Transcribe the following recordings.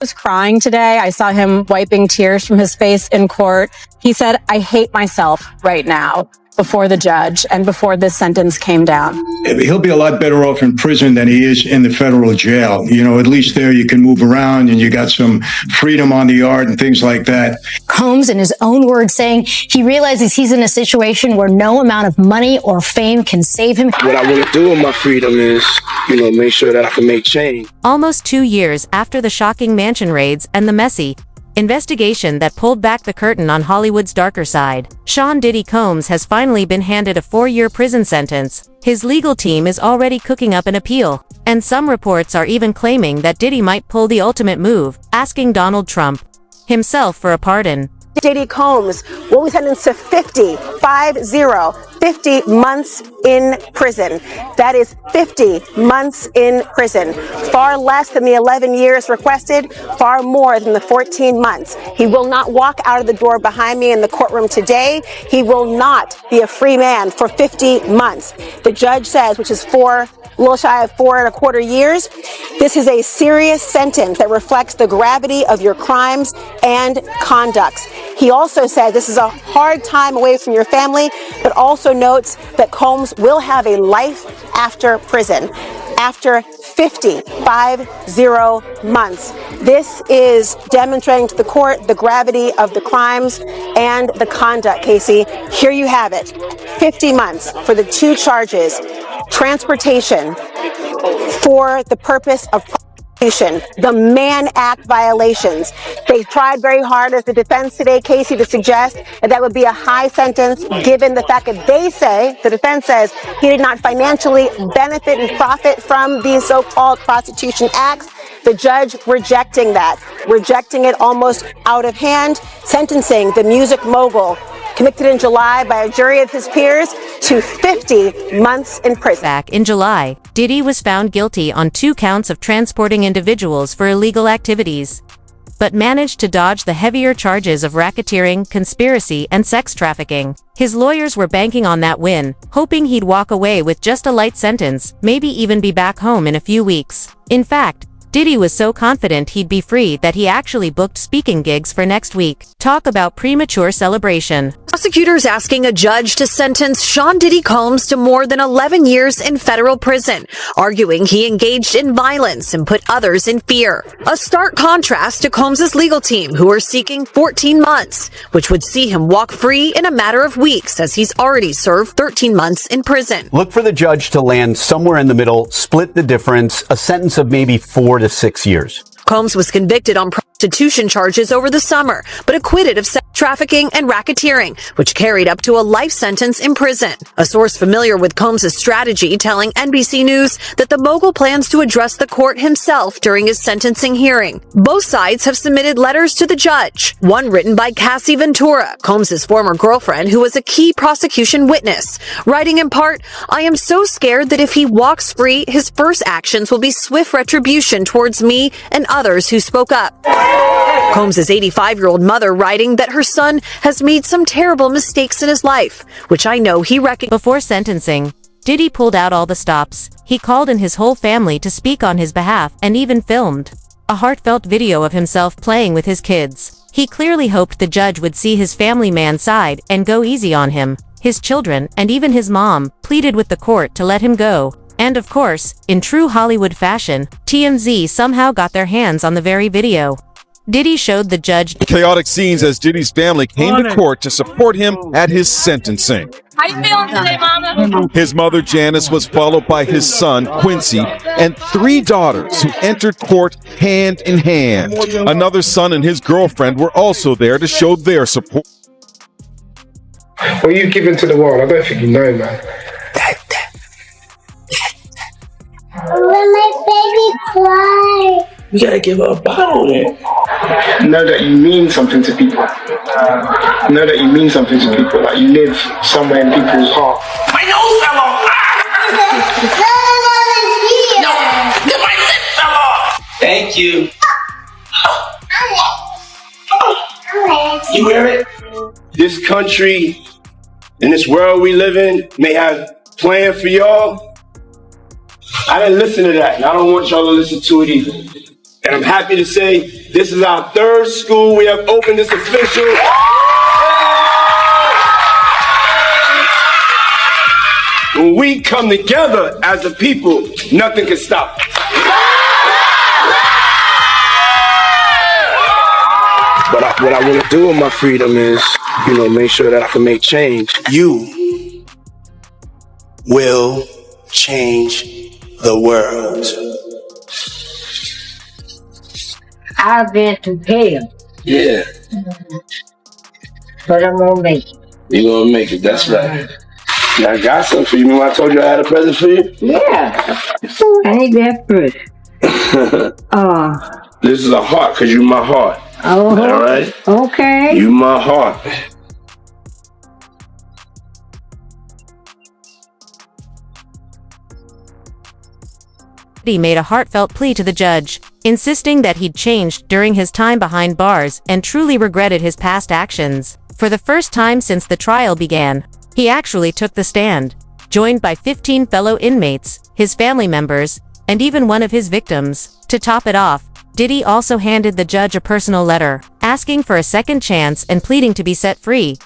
Was crying today. I saw him wiping tears from his face in court. He said, "I hate myself right now," before the judge and before this sentence came down. He'll be a lot better off in prison than he is in the federal jail. You know, at least there you can move around and you got some freedom on the yard and things like that. Combs, in his own words, saying he realizes he's in a situation where no amount of money or fame can save him. What I want to do with my freedom is, make sure that I can make change. Almost 2 years after the shocking mansion raids and the messy investigation that pulled back the curtain on Hollywood's darker side, Sean Diddy Combs has finally been handed a 4-year prison sentence. His legal team is already cooking up an appeal, and some reports are even claiming that Diddy might pull the ultimate move, asking Donald Trump himself for a pardon. Diddy Combs will be sentenced to 50 months in prison. That is 50 months in prison. Far less than the 11 years requested, far more than the 14 months. He will not walk out of the door behind me in the courtroom today. He will not be a free man for 50 months. The judge says, which is a little shy of 4.25 years. This is a serious sentence that reflects the gravity of your crimes and conducts. He also said this is a hard time away from your family, but also notes that Combs will have a life after prison, after 50 months. This is demonstrating to the court the gravity of the crimes and the conduct, Casey. Here you have it. 50 months for the 2 charges. Transportation for the purpose of prostitution, the Mann Act violations. They tried very hard as the defense today, Casey, to suggest that would be a high sentence given the fact that the defense says he did not financially benefit and profit from these so-called prostitution acts. The judge rejecting it almost out of hand, sentencing the music mogul, convicted in July by a jury of his peers, to 50 months in prison. Back in July, Diddy was found guilty on 2 counts of transporting individuals for illegal activities, but managed to dodge the heavier charges of racketeering, conspiracy, and sex trafficking. His lawyers were banking on that win, hoping he'd walk away with just a light sentence, maybe even be back home in a few weeks. In fact, Diddy was so confident he'd be free that he actually booked speaking gigs for next week. Talk about premature celebration. Prosecutors asking a judge to sentence Sean Diddy Combs to more than 11 years in federal prison, arguing he engaged in violence and put others in fear. A stark contrast to Combs' legal team, who are seeking 14 months, which would see him walk free in a matter of weeks, as he's already served 13 months in prison. Look for the judge to land somewhere in the middle, split the difference, a sentence of maybe 4 to 6 years. Combs was convicted on prostitution charges over the summer, but acquitted of sex trafficking and racketeering, which carried up to a life sentence in prison. A source familiar with Combs' strategy telling NBC News that the mogul plans to address the court himself during his sentencing hearing. Both sides have submitted letters to the judge, one written by Cassie Ventura, Combs' former girlfriend, who was a key prosecution witness, writing in part, "I am so scared that if he walks free, his first actions will be swift retribution towards me and others who spoke up." Combs' 85-year-old mother writing that her son has made some terrible mistakes in his life, which I know he recognized. Before sentencing, Diddy pulled out all the stops. He called in his whole family to speak on his behalf and even filmed a heartfelt video of himself playing with his kids. He clearly hoped the judge would see his family man's side and go easy on him. His children, and even his mom, pleaded with the court to let him go. And of course, in true Hollywood fashion, TMZ somehow got their hands on the very video. Diddy showed the judge chaotic scenes as Diddy's family came to court to support him at his sentencing. How you feeling today, Mama? His mother, Janice, was followed by his son, Quincy, and 3 daughters who entered court hand in hand. Another son and his girlfriend were also there to show their support. What are you giving to the world? I don't think you know, man. When my baby cries. You gotta give her a bottle then. Know that you mean something to people. Know that you mean something to people. Like you live somewhere in people's heart. My nose fell off. No, my lip fell off. Thank you. You wear it? This country and this world we live in may have plans for y'all. I didn't listen to that, and I don't want y'all to listen to it either. And I'm happy to say this is our third school we have opened. This official. When we come together as a people, nothing can stop us. But what I want to do with my freedom is, make sure that I can make change. You will change the world. I've been to jail. Yeah. But I'm gonna make it. You're gonna make it, that's right. I got something for you. Remember I told you I had a present for you? Yeah. Ain't that pretty? This is a heart, because you my heart. Oh. All right? Okay. You my heart. Diddy made a heartfelt plea to the judge, insisting that he'd changed during his time behind bars and truly regretted his past actions. For the first time since the trial began, he actually took the stand, joined by 15 fellow inmates, his family members, and even one of his victims. To top it off, Diddy also handed the judge a personal letter, asking for a second chance and pleading to be set free.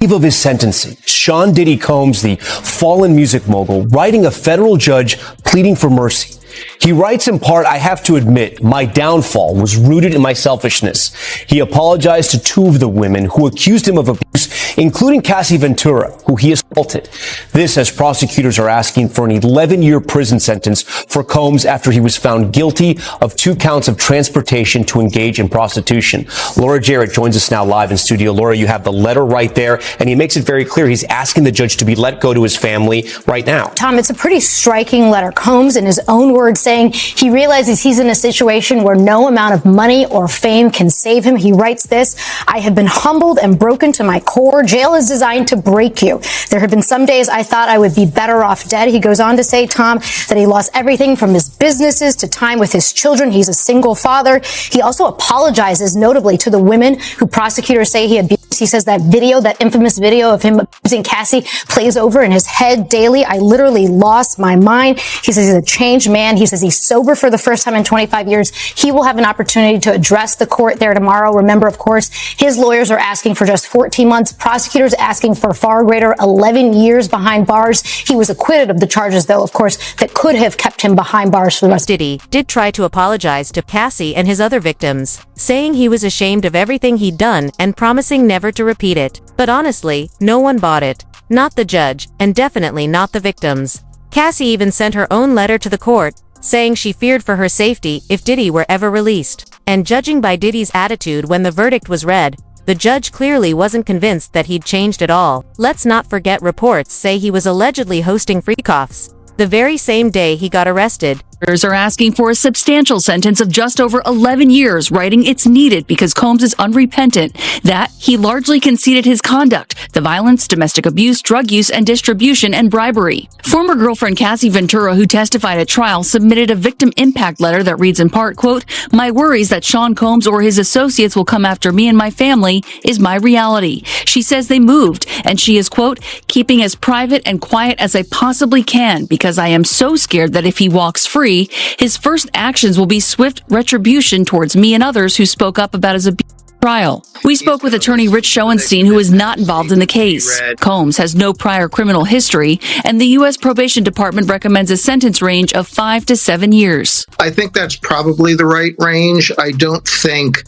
Eve of his sentencing, Sean Diddy Combs, the fallen music mogul, writing a federal judge pleading for mercy. He writes in part, "I have to admit, my downfall was rooted in my selfishness." He apologized to two of the women who accused him of abuse, including Cassie Ventura, who he assaulted. This as prosecutors are asking for an 11-year prison sentence for Combs after he was found guilty of 2 counts of transportation to engage in prostitution. Laura Jarrett joins us now live in studio. Laura, you have the letter right there, and he makes it very clear he's asking the judge to be let go to his family right now. Tom, it's a pretty striking letter. Combs, in his own words, saying he realizes he's in a situation where no amount of money or fame can save him. He writes this: "I have been humbled and broken to my core. Jail is designed to break you. There have been some days I thought I would be better off dead." He goes on to say, Tom, that he lost everything from his businesses to time with his children. He's a single father. He also apologizes notably to the women who prosecutors say he abused. He says that video, that infamous video of him abusing Cassie, plays over in his head daily. "I literally lost my mind." He says he's a changed man. He says he's sober for the first time in 25 years. He will have an opportunity to address the court there tomorrow. Remember, of course, his lawyers are asking for just 14 months. Prosecutors asking for far greater, 11 years behind bars. He was acquitted of the charges, though, of course, that could have kept him behind bars for the rest. Diddy did try to apologize to Cassie and his other victims, saying he was ashamed of everything he'd done and promising never to repeat it. But honestly, no one bought it. Not the judge, and definitely not the victims. Cassie even sent her own letter to the court, saying she feared for her safety if Diddy were ever released. And judging by Diddy's attitude when the verdict was read, the judge clearly wasn't convinced that he'd changed at all. Let's not forget reports say he was allegedly hosting freak-offs the very same day he got arrested. Are asking for a substantial sentence of just over 11 years, writing it's needed because Combs is unrepentant, that he largely conceded his conduct, the violence, domestic abuse, drug use, and distribution, and bribery. Former girlfriend Cassie Ventura, who testified at trial, submitted a victim impact letter that reads in part, quote, "My worries that Sean Combs or his associates will come after me and my family is my reality." She says they moved, and she is, quote, "keeping as private and quiet as I possibly can because I am so scared that if he walks free, his first actions will be swift retribution towards me and others who spoke up about his abuse trial." We spoke with attorney Rich Schoenstein, who is not involved in the case. Combs has no prior criminal history, and the U.S. Probation Department recommends a sentence range of 5 to 7 years. I think that's probably the right range. I don't think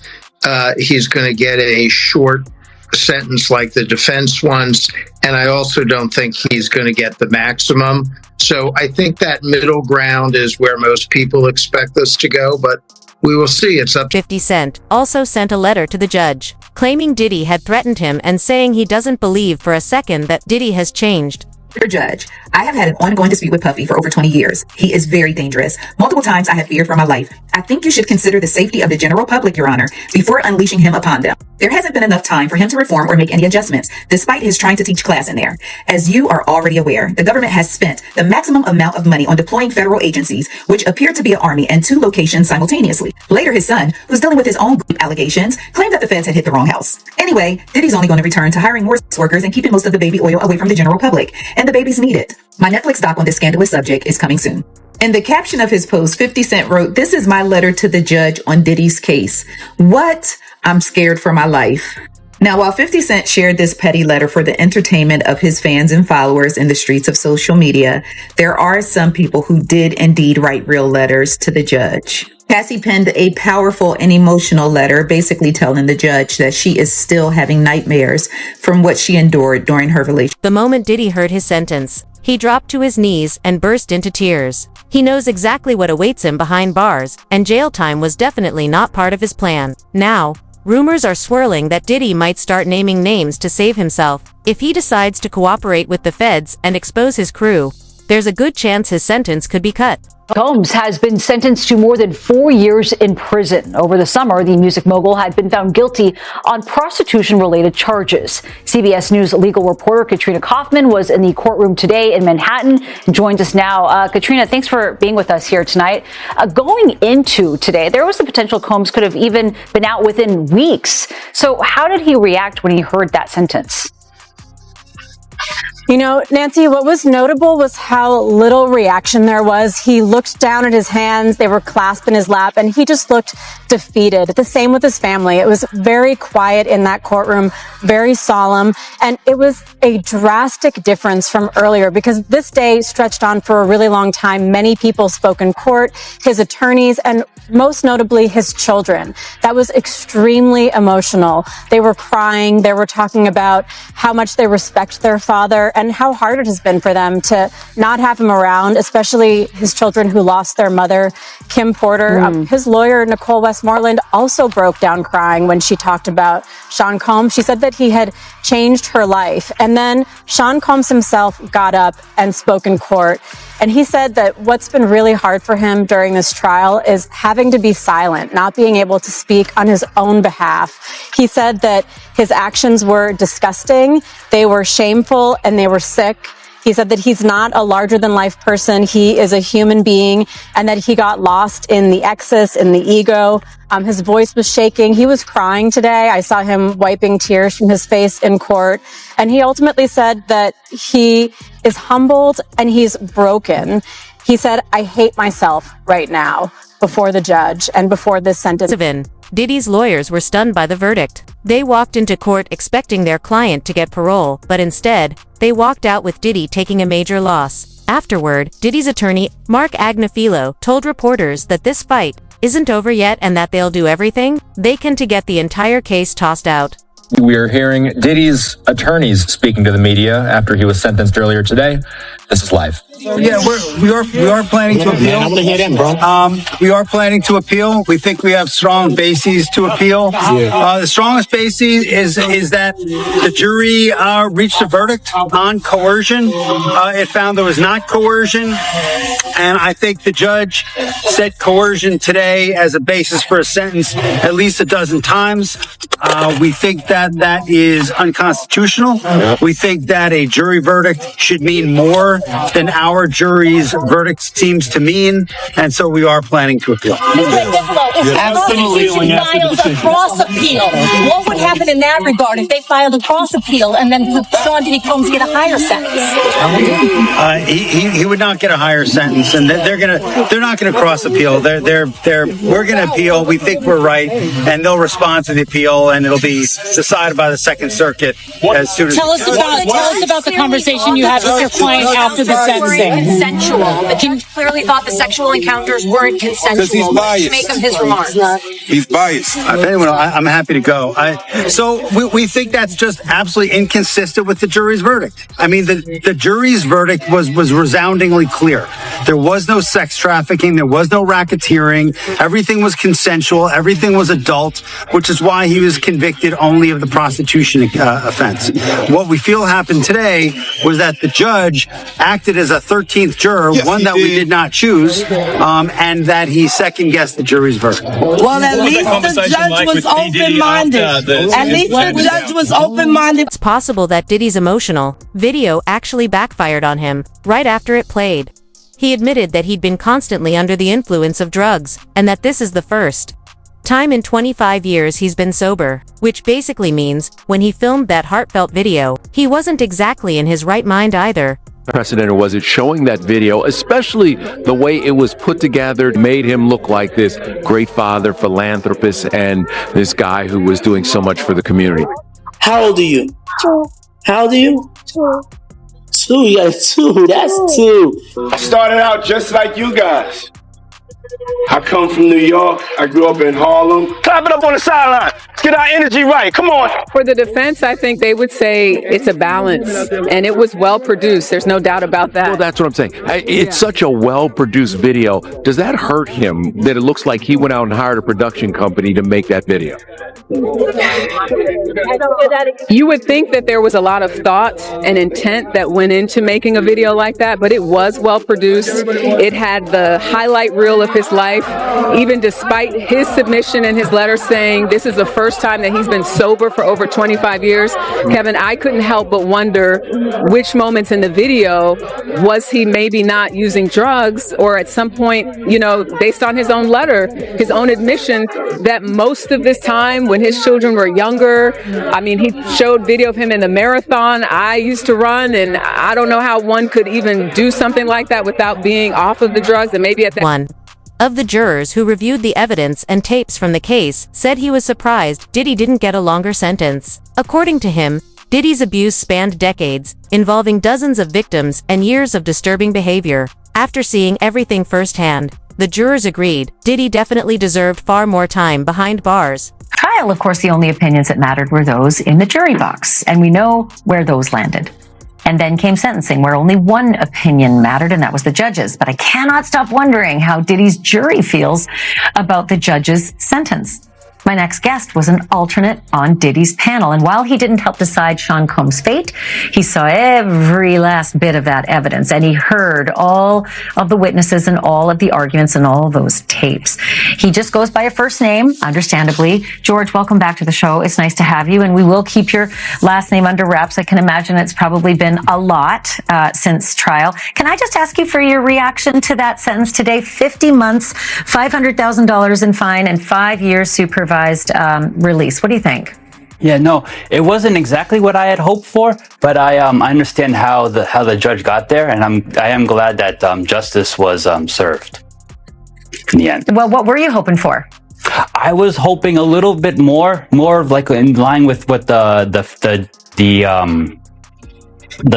he's going to get a short sentence like the defense wants, and I also don't think he's going to get the maximum. So I think that middle ground is where most people expect us to go, but we will see. It's up to 50 Cent also sent a letter to the judge, claiming Diddy had threatened him and saying he doesn't believe for a second that Diddy has changed. Dear Judge, I have had an ongoing dispute with Puffy for over 20 years. He is very dangerous. Multiple times I have feared for my life. I think you should consider the safety of the general public, Your Honor, before unleashing him upon them. There hasn't been enough time for him to reform or make any adjustments, despite his trying to teach class in there. As you are already aware, the government has spent the maximum amount of money on deploying federal agencies, which appear to be an army in 2 locations simultaneously. Later, his son, who's dealing with his own group allegations, claimed that the feds had hit the wrong house. Anyway, Diddy's only going to return to hiring more sex workers and keeping most of the baby oil away from the general public. And the babies need it. My Netflix doc on this scandalous subject is coming soon. In the caption of his post, 50 Cent wrote, "This is my letter to the judge on Diddy's case. What? I'm scared for my life." Now, while 50 Cent shared this petty letter for the entertainment of his fans and followers in the streets of social media, there are some people who did indeed write real letters to the judge. Cassie penned a powerful and emotional letter, basically telling the judge that she is still having nightmares from what she endured during her relationship. The moment Diddy heard his sentence, he dropped to his knees and burst into tears. He knows exactly what awaits him behind bars, and jail time was definitely not part of his plan. Now, rumors are swirling that Diddy might start naming names to save himself. If he decides to cooperate with the feds and expose his crew, there's a good chance his sentence could be cut. Combs has been sentenced to more than 4 years in prison. Over the summer, the music mogul had been found guilty on prostitution-related charges. CBS News legal reporter Katrina Kaufman was in the courtroom today in Manhattan and joins us now. Katrina, thanks for being with us here tonight. Going into today, there was the potential Combs could have even been out within weeks. So how did he react when he heard that sentence? You know, Nancy, what was notable was how little reaction there was. He looked down at his hands. They were clasped in his lap, and he just looked defeated. The same with his family. It was very quiet in that courtroom, very solemn, and it was a drastic difference from earlier because this day stretched on for a really long time. Many people spoke in court, his attorneys, and most notably his children. That was extremely emotional. They were crying. They were talking about how much they respect their father and how hard it has been for them to not have him around, especially his children who lost their mother, Kim Porter. His lawyer, Nicole Westmoreland, also broke down crying when she talked about Sean Combs. She said that he had changed her life. And then Sean Combs himself got up and spoke in court. And he said that what's been really hard for him during this trial is having to be silent, not being able to speak on his own behalf. He said that his actions were disgusting, they were shameful, and they were sick. He said that he's not a larger-than-life person. He is a human being, and that he got lost in the excess, in the ego. His voice was shaking. He was crying today. I saw him wiping tears from his face in court. And he ultimately said that he is humbled and he's broken. He said, "I hate myself right now," before the judge and before this sentence. Diddy's lawyers were stunned by the verdict. They walked into court expecting their client to get parole, but instead, they walked out with Diddy taking a major loss. Afterward, Diddy's attorney, Mark Agnafilo, told reporters that this fight isn't over yet and that they'll do everything they can to get the entire case tossed out. We are hearing Diddy's attorneys speaking to the media after he was sentenced earlier today. This is live. Yeah, we are planning to appeal. We are planning to appeal. We think we have strong bases to appeal. The strongest basis is that the jury reached a verdict on coercion. It found there was not coercion, and I think the judge said coercion today as a basis for a sentence at least a dozen times. We think that is unconstitutional. We think that a jury verdict should mean more than our jury's verdict seems to mean, and so we are planning to appeal. Absolutely. Filed a cross appeal. What would happen in that regard if they filed a cross appeal and then Sean Diddy Combs get a higher sentence? He would not get a higher sentence, and they're not gonna cross appeal. We're gonna appeal. We think we're right, and they'll respond to the appeal, and it'll be decided by the Second Circuit as soon as. Tell us about the conversation you had with your client after the sentencing. Consensual. The judge clearly thought the sexual encounters weren't consensual. What did you make of his remarks? He's biased. I'm happy to go. So we think that's just absolutely inconsistent with the jury's verdict. I mean, the jury's verdict was resoundingly clear. There was no sex trafficking. There was no racketeering. Everything was consensual. Everything was adult, which is why he was convicted only of the prostitution offense. What we feel happened today was that the judge acted as a 13th juror, one that we did not choose, and that he second-guessed the jury's verdict. Well, at least the judge was open-minded. At least the judge was open-minded. It's possible that Diddy's emotional video actually backfired on him right after it played. He admitted that he'd been constantly under the influence of drugs, and that this is the first time in 25 years he's been sober, which basically means when he filmed that heartfelt video, he wasn't exactly in his right mind either. Unprecedented was it showing that video, especially the way it was put together, made him look like this great father, philanthropist, and this guy who was doing so much for the community. How old are you? 2. How old are you? 2. 2, you got a 2. That's 2. I started out just like you guys. I come from New York. I grew up in Harlem. Clap it up on the sideline. Let's get our energy right. Come on. For the defense, I think they would say it's a balance, and it was well produced. There's no doubt about that. Well, that's what I'm saying. It's such a well-produced video. Does that hurt him that it looks like he went out and hired a production company to make that video? You would think that there was a lot of thought and intent that went into making a video like that, but it was well produced. It had the highlight reel of his life, even despite his submission and his letter saying this is the first time that he's been sober for over 25 years. Kevin, I couldn't help but wonder which moments in the video was he maybe not using drugs, or at some point, you know, based on his own letter, his own admission that most of this time when his children were younger, I mean, he showed video of him in the marathon I used to run, and I don't know how one could even do something like that without being off of the drugs. And maybe at that one of the jurors who reviewed the evidence and tapes from the case said he was surprised Diddy didn't get a longer sentence. According to him, Diddy's abuse spanned decades, involving dozens of victims and years of disturbing behavior. After seeing everything firsthand, the jurors agreed Diddy definitely deserved far more time behind bars. Trial, of course, the only opinions that mattered were those in the jury box, and we know where those landed. And then came sentencing, where only one opinion mattered, and that was the judge's. But I cannot stop wondering how Diddy's jury feels about the judge's sentence. My next guest was an alternate on Diddy's panel, and while he didn't help decide Sean Combs' fate, he saw every last bit of that evidence, and he heard all of the witnesses and all of the arguments and all those tapes. He just goes by a first name, understandably. George, welcome back to the show. It's nice to have you, and we will keep your last name under wraps. I can imagine it's probably been a lot since trial. Can I just ask you for your reaction to that sentence today? 50 months, $500,000 in fine, and 5 years supervised release. What do you think? Yeah, no, it wasn't exactly what I had hoped for, but I understand how the judge got there, and I am glad that justice was served in the end. Well, what were you hoping for? I was hoping a little bit more like in line with what the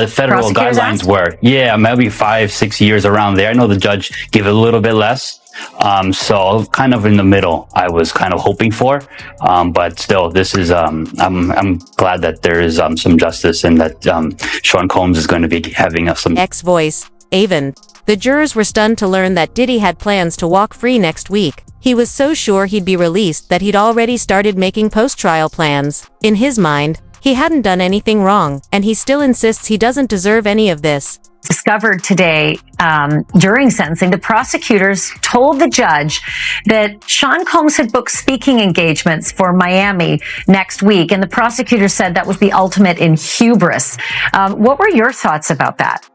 federal guidelines were. Yeah, maybe 5-6 years around there. I know the judge gave it a little bit less. So kind of in the middle, I was kind of hoping for, but still, this is, I'm glad that there is, some justice and that, Sean Combs is going to be having some Voice, Avon. The jurors were stunned to learn that Diddy had plans to walk free next week. He was so sure he'd be released that he'd already started making post-trial plans. In his mind, he hadn't done anything wrong, and he still insists he doesn't deserve any of this. Discovered today during sentencing, the prosecutors told the judge that Sean Combs had booked speaking engagements for Miami next week, and the prosecutor said that was the ultimate in hubris. What were your thoughts about that?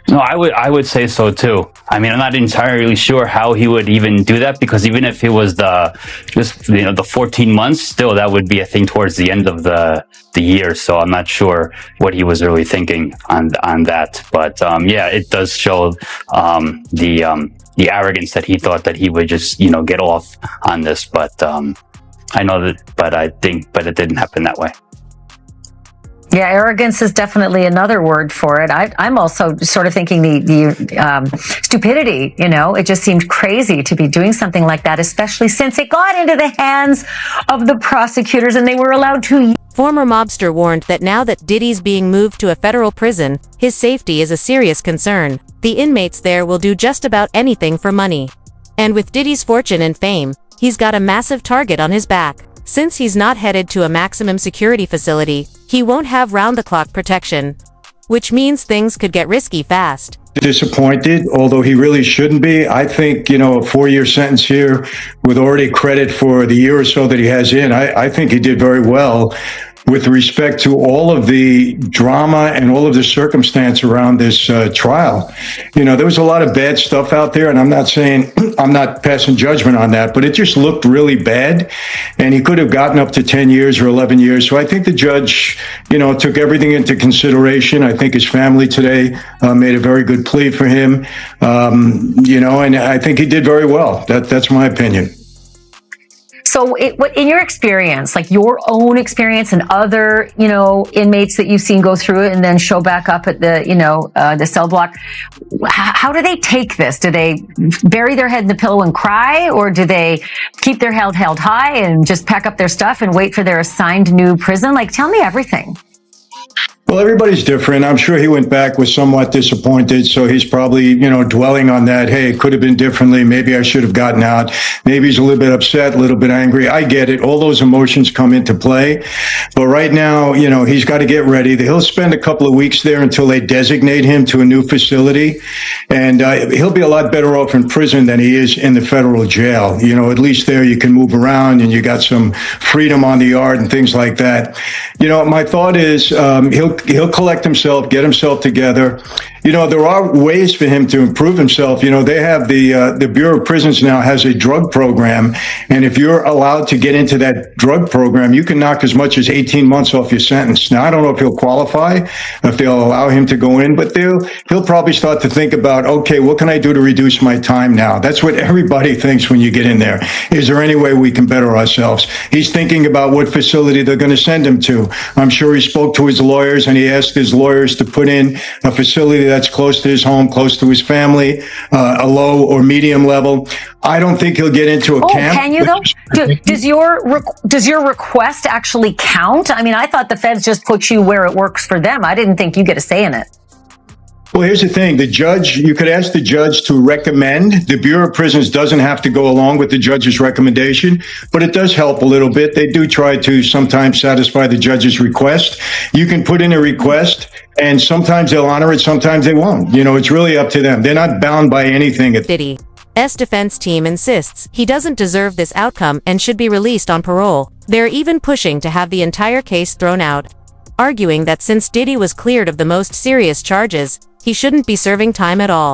No, I would say so too. I mean, I'm not entirely sure how he would even do that, because even if it was the 14 months, still that would be a thing towards the end of the year. So I'm not sure what he was really thinking on that. But yeah, it does show the arrogance that he thought that he would just get off on this. But I know that, but it didn't happen that way. Yeah, arrogance is definitely another word for it. I'm also sort of thinking the stupidity, it just seemed crazy to be doing something like that, especially since it got into the hands of the prosecutors and they were allowed to. Former mobster warned that now that Diddy's being moved to a federal prison, his safety is a serious concern. The inmates there will do just about anything for money. And with Diddy's fortune and fame, he's got a massive target on his back. Since he's not headed to a maximum security facility, he won't have round-the-clock protection, which means things could get risky fast. Disappointed, although he really shouldn't be. I think, a 4-year sentence here with already credit for the year or so that he has in, I think he did very well. with respect to all of the drama and all of the circumstance around this trial. You know, there was a lot of bad stuff out there, and I'm not saying, I'm not passing judgment on that, but it just looked really bad, and he could have gotten up to 10 years or 11 years. So I think the judge, you know, took everything into consideration. I think his family today made a very good plea for him, you know, and I think he did very well. That's my opinion. So in your experience, like your own experience and other, you know, inmates that you've seen go through it and then show back up at the, you know, the cell block, how do they take this? Do they bury their head in the pillow and cry, or do they keep their head held high and just pack up their stuff and wait for their assigned new prison? Like, tell me everything. Well, everybody's different. I'm sure he went back was somewhat disappointed, so he's probably, you know, dwelling on that. Hey, it could have been differently. Maybe I should have gotten out. Maybe he's a little bit upset, a little bit angry. I get it. All those emotions come into play. But right now, you know, he's got to get ready. He'll spend a couple of weeks there until they designate him to a new facility. And he'll be a lot better off in prison than he is in the federal jail. You know, at least there you can move around and you got some freedom on the yard and things like that. You know, my thought is he'll collect himself, get himself together. You know, there are ways for him to improve himself. You know, they have the Bureau of Prisons now has a drug program. And if you're allowed to get into that drug program, you can knock as much as 18 months off your sentence. Now, I don't know if he'll qualify, if they'll allow him to go in, but he'll probably start to think about, okay, what can I do to reduce my time now? That's what everybody thinks when you get in there. Is there any way we can better ourselves? He's thinking about what facility they're going to send him to. I'm sure he spoke to his lawyers and he asked his lawyers to put in a facility that's close to his home, close to his family, a low or medium level. I don't think he'll get into a camp. Can you though? Does your request actually count? I mean, I thought the feds just put you where it works for them. I didn't think you get a say in it. Well, here's the thing. The judge, you could ask the judge to recommend. The Bureau of Prisons doesn't have to go along with the judge's recommendation, but it does help a little bit. They do try to sometimes satisfy the judge's request. You can put in a request, and sometimes they'll honor it, sometimes they won't. You know, it's really up to them. They're not bound by anything. Diddy's defense team insists he doesn't deserve this outcome and should be released on parole. They're even pushing to have the entire case thrown out, arguing that since Diddy was cleared of the most serious charges, he shouldn't be serving time at all.